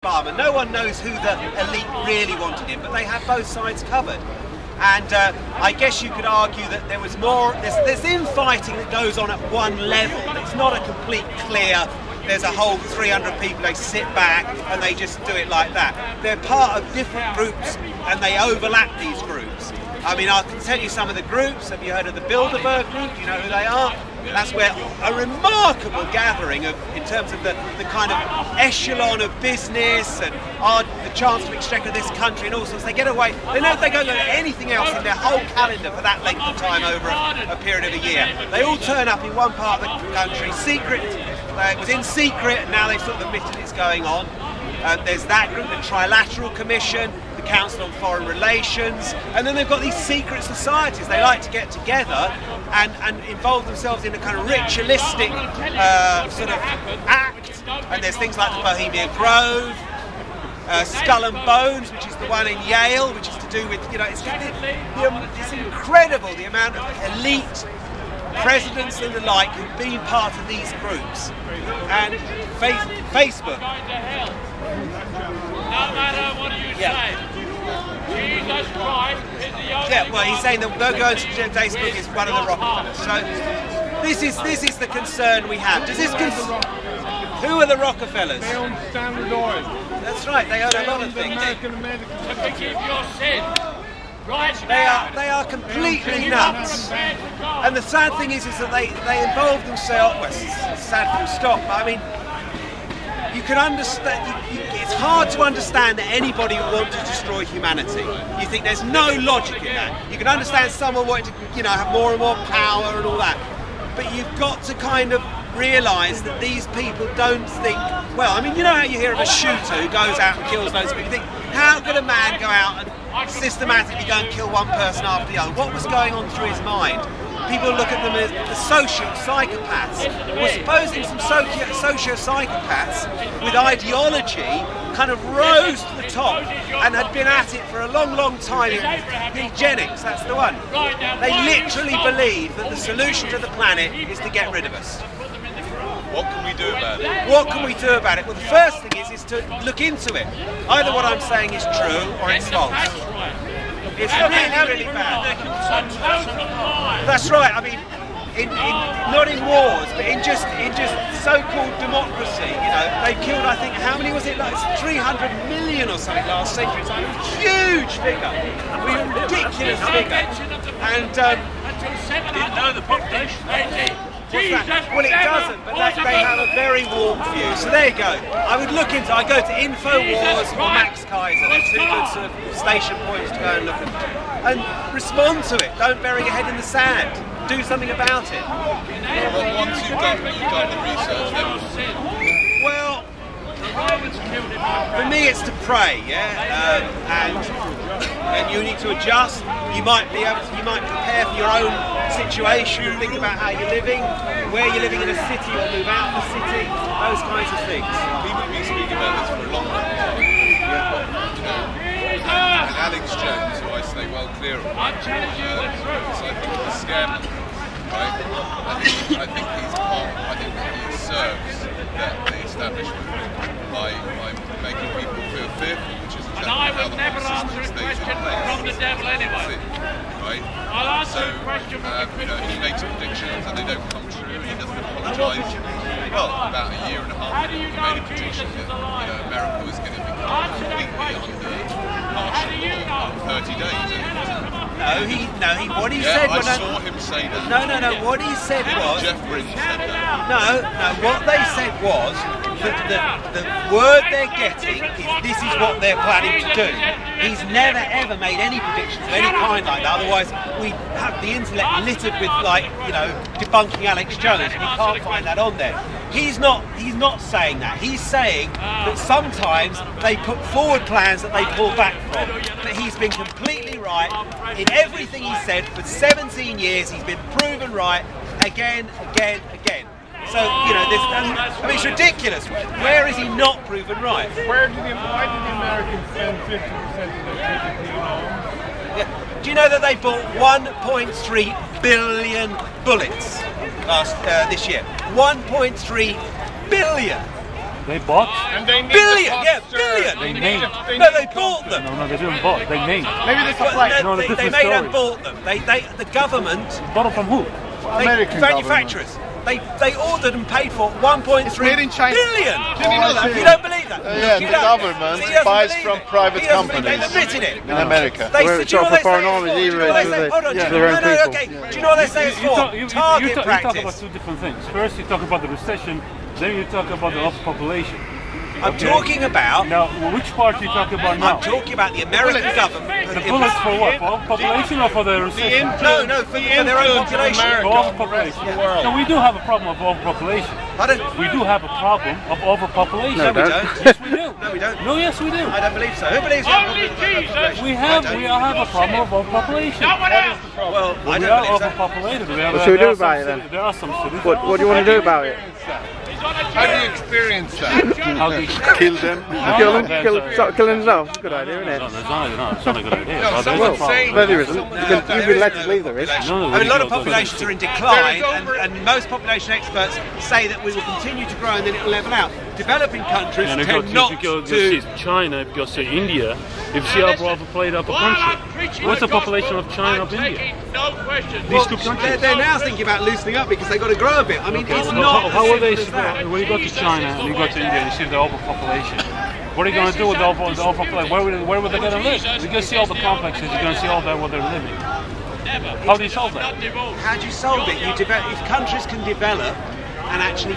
Obama. No one knows who the elite really wanted him, but they have both sides covered. And I guess you could argue that there was more, there's infighting that goes on at one level. It's not a complete clear, there's a whole 300 people, they sit back and they just do it like that. They're part of different groups and they overlap these groups. I mean, I can tell you some of the groups. Have you heard of the Bilderberg group? Do you know who they are? That's where a remarkable gathering of, in terms of the kind of echelon of business and the chance to exchequer this country and all sorts. They get away. They know if they don't go to anything else in their whole calendar for that length of time over a period of a year. They all turn up in one part of the country, secret. It was in secret, and now they've sort of admitted it's going on. There's that group, the Trilateral Commission, the Council on Foreign Relations, and then they've got these secret societies. They like to get together and involve themselves in a kind of ritualistic sort of act. And there's things like the Bohemian Grove, Skull and Bones, which is the one in Yale, which is to do with, you know, it's incredible the amount of elite presidents and the like who've been part of these groups. And Facebook. No matter what you say, Jesus Christ is the only. Yeah, well, he's saying that no going to Facebook is one of the Rockefellers. So this is the concern we have. Does this who are the Rockefellers? They own Standard Oil. That's right. They own a lot of things. To forgive your sin. Right they are completely nuts. And the sad thing is that they involve themselves. Well, it's sad full stop. But I mean, you can understand. It's hard to understand that anybody would want to destroy humanity. You think there's no logic in that. You can understand someone wanting to, you know, have more and more power and all that. But you've got to kind of realise that these people don't think. Well, I mean, you know how you hear of a shooter who goes out and kills loads of people. You think, how could a man go out and systematically go and kill one person after the other? What was going on through his mind? People look at them as the social psychopaths. Well, supposing some socio-psychopaths with ideology kind of rose to the top and had been at it for a long, long time. Eugenics, that's the one. They literally believe that the solution to the planet is to get rid of us. What can we do about it? What can we do about it? Well, the first thing is to look into it. Either what I'm saying is true or it's false. It's really, really bad. That's right. I mean, not in wars, but in just so-called democracy. You know, they killed, I think, how many was it? Like 300 million or something last century. It's like a huge figure, a ridiculous figure. And didn't know the population. well, it doesn't, but they have a very warm view. So there you go. I would look into. I go to InfoWars or Max Kaiser. They're two good sort of station points to go and look at and respond to it. Don't bury your head in the sand. Do something about it. Well, once you've done the research, then well, for me, it's to pray, yeah, and you need to adjust. You might prepare for your own situation and think about how you're living, where you're living in a city or move out of the city, those kinds of things. People have been speaking about this for a long time. And Alex Jones, who I stay well clear of, I'm telling you the truth. so I think he's scammed, right? I think he's part. I think that he serves the establishment by making people feel fearful, which is exactly And I how would the never whole answer a system stays in question place. from the devil anyway. Right? I'll answer So, a question from the you know, he makes predictions and they don't come true, and he doesn't apologise. Well, about a year and a half ago, he made a prediction that, you know, America was going to be completely under martial law in 30 days. What he Yeah, said. I saw him say that. No. What he said was. Jeff Bridges said that. No. What they said was that the word they're getting is this is what they're planning to do. He's never ever made any predictions of any kind like that. Otherwise, we have the internet littered with, like, you know, debunking Alex Jones. You can't find that on there. He's not saying that. He's saying that sometimes they put forward plans that they pull back from. But he's been completely right in everything he said for 17 years. He's been proven right again. So, you know, I mean, it's ridiculous. Where is he not proven right? Why did the Americans spend 50% of their GDP on? Yeah. Do you know that they bought 1.3 billion bullets this year? 1.3 billion. They bought? And they need Billion, the yeah, funds, billion. They need made. the- No, they bought them. No, they didn't bought. They made. Maybe they Well, supply. No, they different made story. and bought them. The government, Bought them from who? American manufacturers. They ordered and paid for 1.3 made in China. billion. Didn't you know that? You don't believe that? Yeah, You the don't. government He doesn't buys believe from it. private He doesn't believe- companies. They've admitted it. in America. They Where said, it's do you know not what for they foreign say armies it's for? Do you either, know what it's they say? for Hold on, the- do their you own know? No, people. okay. Do you know what they say it's for? Target you talk practice. about two different things. First, you talk about the recession, then you talk about the overpopulation. I'm talking about. Now, which part are you talking about now? I'm talking about the American government. The bullets for what? For overpopulation or for the recession? No, for their own population. For overpopulation. No, we do have a problem of overpopulation. Pardon? We do have a problem of overpopulation. No, we don't. don't. Yes, we do. No, we don't. No, yes, we do. I don't believe so. Who believes we have a Only problem with Jesus. overpopulation? We I have don't. a problem of overpopulation. No one else. Well, I We don't are believe so. overpopulated. What should we do about it then? There are some cities. What do you want to do about it? How do you experience that? How do you Kill them. Kill them? Start killing themselves? Good idea, isn't it? No, it's not a good idea. No, But there's a someone's problem. saying- Well, there isn't. You've been led to believe there is. No, I mean, a lot of no, populations are in decline, There is over- and most population experts say that we will continue to grow and then it will level out. Developing countries And tend not if you go to. see China, if you go see India, if you see how overpopulated up a country, what's the population of China and of India? No question. These two They're, countries. they're now thinking about loosening up because they've got to grow a bit. I mean, it's How- not how as are they? simple as that. When you go to China and you go to India and you see the overpopulation, what are you going to do with the overpopulation? Where are they going to live? You're going to see all the complexes. You're going to see all that where they're living. How do you solve that? How do you solve it? You develop, if countries can develop and actually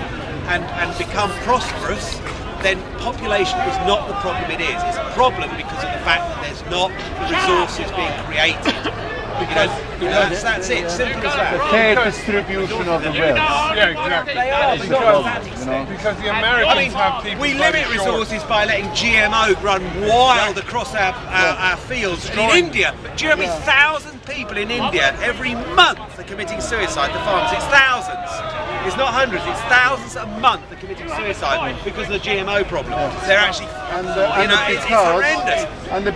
and become prosperous, then population is not the problem it is. It's a problem because of the fact that there's not the resources being created. That's it. Simple as that. Fair distribution of the wealth. Yeah, exactly. They are. It's not mathematics. Because the I Americans mean, have people we very limit short. resources by letting GMO run wild across our fields. In India, do you know how many thousand people in India every month are committing suicide? The farmers, it's thousands. It's not hundreds, it's thousands a month are committing suicide because of the GMO problem. They're actually, it's horrendous.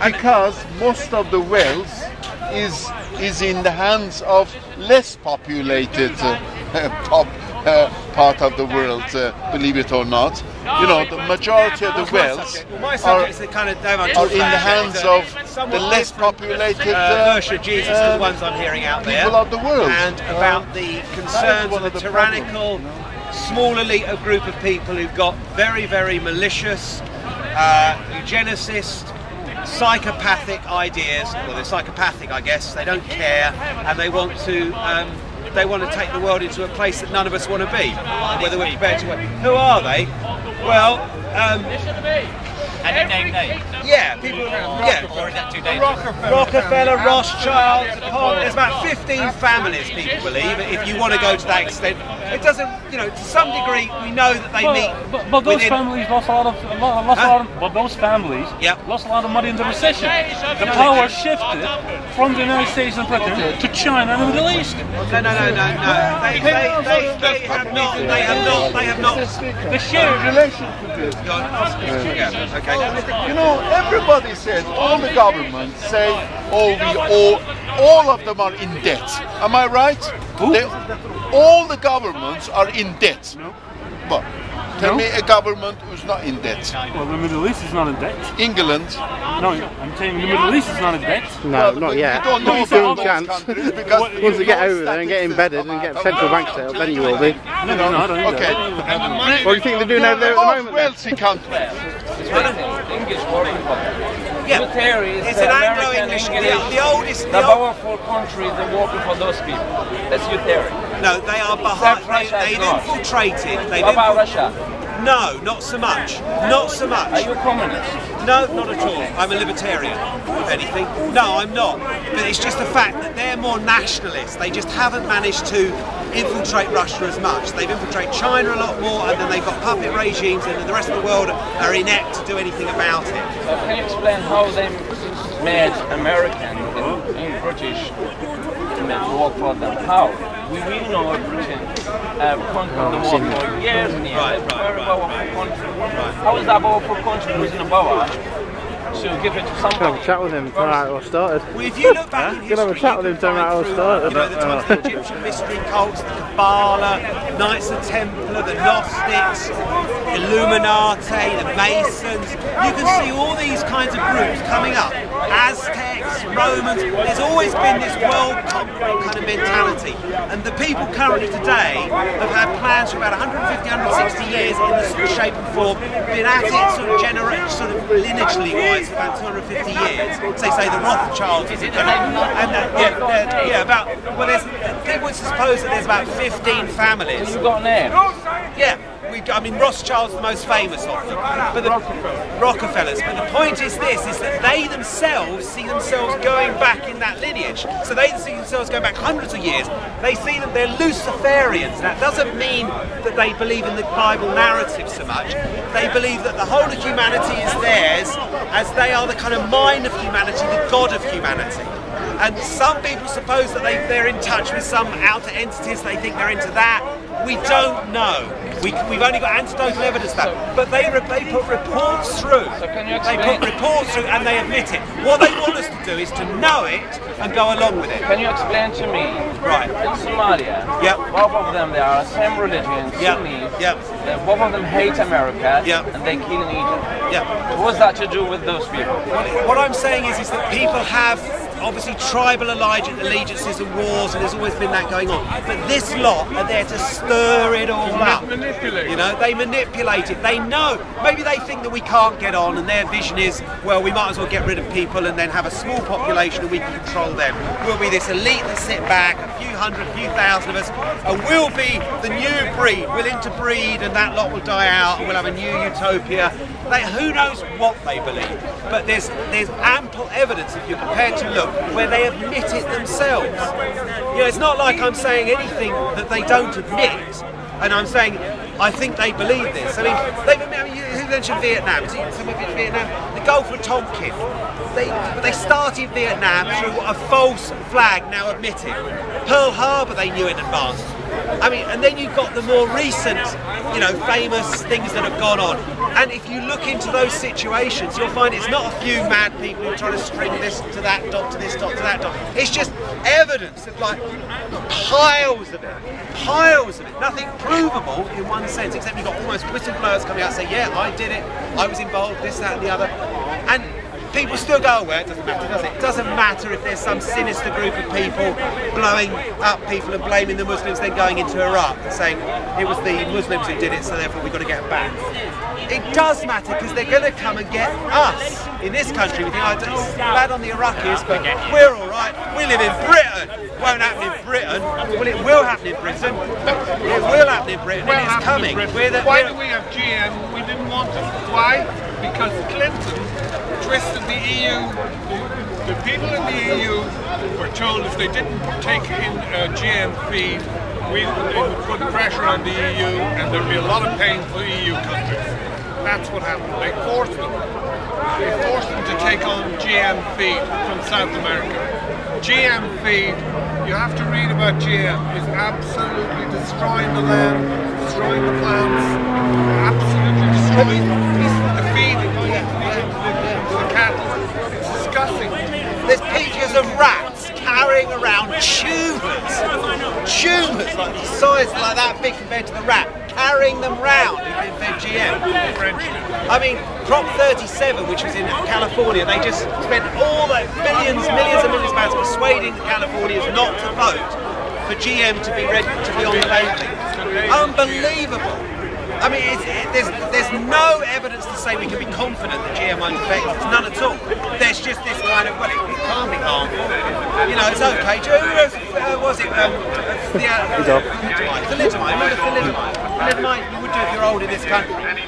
Because most of the wealth is in the hands of less populated part of the world, believe it or not. You know, the majority of the wealth Well, my are subject's the kind of in the hands of the less populated version of Jesus are the ones I'm hearing out there. people of the world. And about the concerns one of of the the tyrannical, small elite of group of people who've got very, very malicious, eugenicist, psychopathic ideas. Well, they're psychopathic, I guess. They don't care, and they want to. They want to take the world into a place that none of us want to be, whether we're prepared to. Who are they? Well, And you name names. yeah, people. Yeah, Or is that too dangerous? Rockefeller, Rothschild, there's about 15 families, people believe, if you want to go to that extent. It doesn't, to some degree, we know that they meet But those within... families lost a lot of Yep. lost a lot of money in the recession. The power shifted from the United States and Britain to China and the Middle East. No. They have not. The share relation to this. Yeah, okay. You know, everybody says, all the governments say, oh, all of them are in debt. Am I right? All the governments are in debt. No. But tell me a government who's not in debt. Well, the Middle East is not in debt. England. No, I'm saying the Middle East is not in debt. No, not yet. We don't know Still about a those chance. countries because Once you get over there and get embedded and get central bank set up, then you will be. No, I don't think Okay. that. What do you think they're doing over there at the moment then? Wealthy countries. English working for Yeah, it's an Anglo-English, the oldest... The powerful countries are working for those people. That's your theory. No, they are behind. Russia They've is not. infiltrated. What about Russia? No, not so much. Not so much. Are you communist? No, not at all. I'm a libertarian, if anything. No, I'm not. But it's just the fact that they're more nationalists. They just haven't managed to infiltrate Russia as much. They've infiltrated China a lot more, and then they've got puppet regimes, and the rest of the world are inept to do anything about it. So can you explain how they made American and British to work for them? How? We know Britain conquered the world for years and years. Right. Very powerful country. How is that powerful country losing the power to give it to Have a somebody? chat with him, tell him how it all started. Well, if you look back in history, Gonna have a chat with him, tell him how it all started. the Egyptian mystery cults, the Kabbalah, Knights of Templar, the Gnostics. Illuminati, the Masons. You can see all these kinds of groups coming up. Aztecs, Romans. There's always been this world conquering kind of mentality. And the people currently today have had plans for about 150, 160 years in this shape and form, been at it sort of lineagely wise for about 250 years. Say the Rothschilds. People would suppose that there's about 15 families. You've got names? Yeah. I mean, Rothschild's the most famous of them, but the Rockefellers. But the point is this: is that they themselves see themselves going back in that lineage. So they see themselves going back hundreds of years. They see that they're Luciferians. That doesn't mean that they believe in the Bible narrative so much. They believe that the whole of humanity is theirs, as they are the kind of mind of humanity, the God of humanity. And some people suppose that they're in touch with some outer entities. They think they're into that. We don't know. We've only got anecdotal evidence of that. But they put reports through. So can you they explain? put reports through and they admit it. What they want us to do is to know it and go along with it. Can you explain to me? Right. In Somalia, Yep. both of them, they are the same religion, Yep. Sunnis. Yep. Both of them hate America, Yep. and they kill in Egypt. Yeah. What's that to do with those people? What I'm saying is that people have obviously tribal allegiances and wars, and there's always been that going on. But this lot are there to stir it all up. You know, they manipulate it. They know. Maybe they think that we can't get on, and their vision is, well, we might as well get rid of people and then have a small population and we can control them. We'll be this elite that sit back, a few hundred, a few thousand of us, and we'll be the new breed. We'll interbreed, and that lot will die out, and we'll have a new utopia. Who knows what they believe? But there's ample evidence, if you're prepared to look, where they admit it themselves. You know, it's not like I'm saying anything that they don't admit, and I'm saying I think they believe this. I mean, you mentioned Vietnam. Some of it Vietnam. The Gulf of Tonkin. They started Vietnam through a false flag now admitted. Pearl Harbor they knew in advance. I mean, and then you've got the more recent, you know, famous things that have gone on. And if you look into those situations, you'll find it's not a few mad people who try to string this to that dot, to this dot, to that dot. It's just evidence of like piles of it. Nothing provable in one sense, except you've got almost whistleblowers coming out and say, yeah, I did it, I was involved, this, that, and the other. And people still go, well, it doesn't matter, does it? It doesn't matter if there's some sinister group of people blowing up people and blaming the Muslims, then going into Iraq and saying it was the Muslims who did it, so therefore we've got to get them back. It does matter because they're going to come and get us in this country. We think, oh, it's bad on the Iraqis, but we're all right. We live in Britain. It won't happen in Britain. Well, it will happen in Britain. It will happen in Britain, and it's coming. Why do we have GM? We didn't want it. Why? Because Clinton twisted the EU. The people in the EU were told if they didn't take in GM feed, it would put pressure on the EU, and there'd be a lot of pain for EU countries. That's what happened. They forced them. They forced them to take on GM feed from South America. GM feed, you have to read about GM, is absolutely destroying the land, destroying the plants, absolutely destroying the feed that goes into the cattle. It's disgusting. There's pictures of rats carrying around tumors like the size like that big compared to the rat, carrying them round in their GM. I mean, Prop 37, which was in California, they just spent all the millions and millions of pounds persuading the Californians not to vote for GM to be ready to be on the labelling. Unbelievable. I mean, there's no evidence to say we can be confident that GM won't affect us. None at all. There's just this kind of, well, it can't be harmful. You know, it's okay. Was it thalidomide? Remember thalidomide? Thalidomide you would do if you're old in this country.